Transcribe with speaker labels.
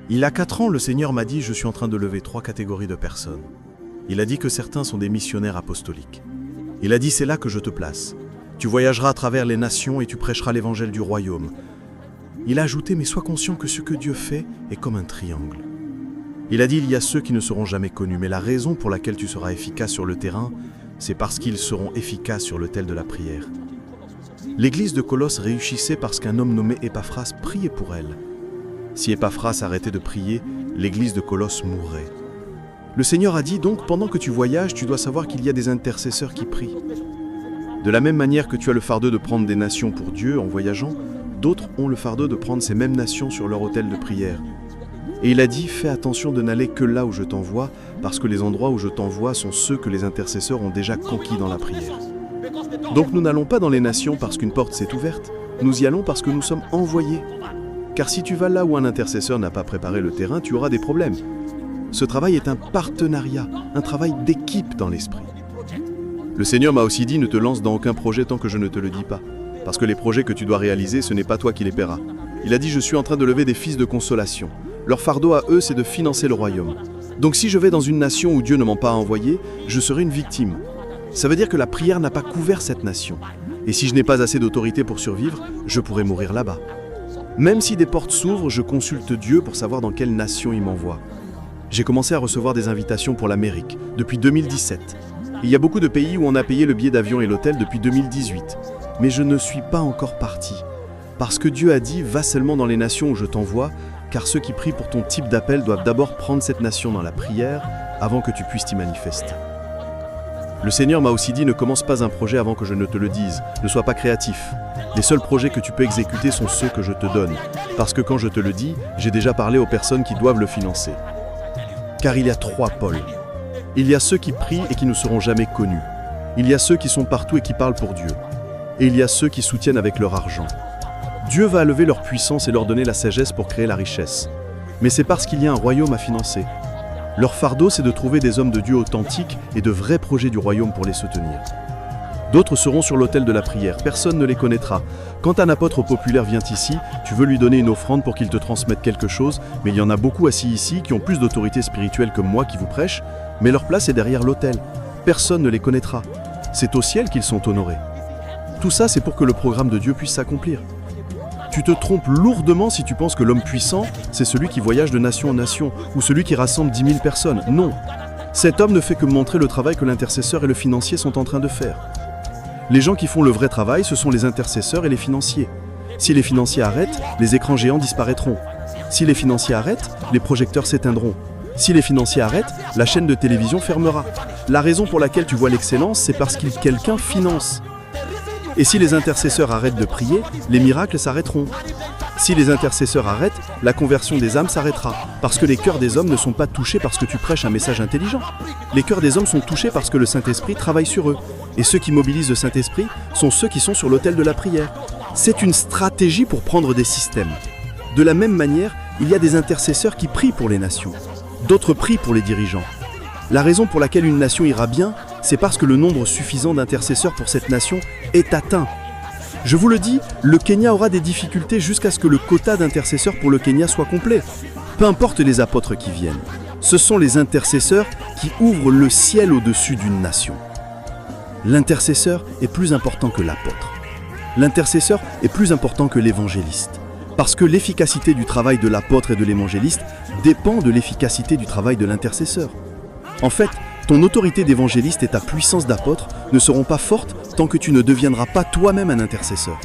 Speaker 1: Il y a 4 ans, le Seigneur m'a dit « Je suis en train de lever 3 catégories de personnes. » Il a dit que certains sont des missionnaires apostoliques. Il a dit « C'est là que je te place. Tu voyageras à travers les nations et tu prêcheras l'évangile du royaume. » Il a ajouté « Mais sois conscient que ce que Dieu fait est comme un triangle. » Il a dit « Il y a ceux qui ne seront jamais connus, mais la raison pour laquelle tu seras efficace sur le terrain, c'est parce qu'ils seront efficaces sur l'autel de la prière. » L'église de Colosse réussissait parce qu'un homme nommé Épaphras priait pour elle. Si Épaphras arrêtait de prier, l'église de Colosse mourrait. Le Seigneur a dit donc, pendant que tu voyages, tu dois savoir qu'il y a des intercesseurs qui prient. De la même manière que tu as le fardeau de prendre des nations pour Dieu en voyageant, d'autres ont le fardeau de prendre ces mêmes nations sur leur autel de prière. Et il a dit, fais attention de n'aller que là où je t'envoie, parce que les endroits où je t'envoie sont ceux que les intercesseurs ont déjà conquis dans la prière. Donc nous n'allons pas dans les nations parce qu'une porte s'est ouverte, nous y allons parce que nous sommes envoyés. Car si tu vas là où un intercesseur n'a pas préparé le terrain, tu auras des problèmes. Ce travail est un partenariat, un travail d'équipe dans l'esprit. Le Seigneur m'a aussi dit, ne te lance dans aucun projet tant que je ne te le dis pas. Parce que les projets que tu dois réaliser, ce n'est pas toi qui les paieras. Il a dit, je suis en train de lever des fils de consolation. Leur fardeau à eux, c'est de financer le royaume. Donc si je vais dans une nation où Dieu ne m'a pas envoyé, je serai une victime. Ça veut dire que la prière n'a pas couvert cette nation. Et si je n'ai pas assez d'autorité pour survivre, je pourrais mourir là-bas. Même si des portes s'ouvrent, je consulte Dieu pour savoir dans quelle nation il m'envoie. J'ai commencé à recevoir des invitations pour l'Amérique depuis 2017. Il y a beaucoup de pays où on a payé le billet d'avion et l'hôtel depuis 2018. Mais je ne suis pas encore parti. Parce que Dieu a dit, va seulement dans les nations où je t'envoie, car ceux qui prient pour ton type d'appel doivent d'abord prendre cette nation dans la prière avant que tu puisses t'y manifester. Le Seigneur m'a aussi dit, ne commence pas un projet avant que je ne te le dise, ne sois pas créatif. Les seuls projets que tu peux exécuter sont ceux que je te donne, parce que quand je te le dis, j'ai déjà parlé aux personnes qui doivent le financer. Car il y a 3 pôles. Il y a ceux qui prient et qui ne seront jamais connus. Il y a ceux qui sont partout et qui parlent pour Dieu. Et il y a ceux qui soutiennent avec leur argent. Dieu va lever leur puissance et leur donner la sagesse pour créer la richesse. Mais c'est parce qu'il y a un royaume à financer. Leur fardeau, c'est de trouver des hommes de Dieu authentiques et de vrais projets du royaume pour les soutenir. D'autres seront sur l'autel de la prière, personne ne les connaîtra. Quand un apôtre populaire vient ici, tu veux lui donner une offrande pour qu'il te transmette quelque chose, mais il y en a beaucoup assis ici qui ont plus d'autorité spirituelle que moi qui vous prêche, mais leur place est derrière l'autel. Personne ne les connaîtra. C'est au ciel qu'ils sont honorés. Tout ça, c'est pour que le programme de Dieu puisse s'accomplir. Tu te trompes lourdement si tu penses que l'homme puissant, c'est celui qui voyage de nation en nation, ou celui qui rassemble 10 000 personnes. Non. Cet homme ne fait que montrer le travail que l'intercesseur et le financier sont en train de faire. Les gens qui font le vrai travail, ce sont les intercesseurs et les financiers. Si les financiers arrêtent, les écrans géants disparaîtront. Si les financiers arrêtent, les projecteurs s'éteindront. Si les financiers arrêtent, la chaîne de télévision fermera. La raison pour laquelle tu vois l'excellence, c'est parce que quelqu'un finance. Et si les intercesseurs arrêtent de prier, les miracles s'arrêteront. Si les intercesseurs arrêtent, la conversion des âmes s'arrêtera. Parce que les cœurs des hommes ne sont pas touchés parce que tu prêches un message intelligent. Les cœurs des hommes sont touchés parce que le Saint-Esprit travaille sur eux. Et ceux qui mobilisent le Saint-Esprit sont ceux qui sont sur l'autel de la prière. C'est une stratégie pour prendre des systèmes. De la même manière, il y a des intercesseurs qui prient pour les nations. D'autres prient pour les dirigeants. La raison pour laquelle une nation ira bien, c'est parce que le nombre suffisant d'intercesseurs pour cette nation est atteint. Je vous le dis, le Kenya aura des difficultés jusqu'à ce que le quota d'intercesseurs pour le Kenya soit complet. Peu importe les apôtres qui viennent, ce sont les intercesseurs qui ouvrent le ciel au-dessus d'une nation. L'intercesseur est plus important que l'apôtre. L'intercesseur est plus important que l'évangéliste. Parce que l'efficacité du travail de l'apôtre et de l'évangéliste dépend de l'efficacité du travail de l'intercesseur. En fait, ton autorité d'évangéliste et ta puissance d'apôtre ne seront pas fortes tant que tu ne deviendras pas toi-même un intercesseur.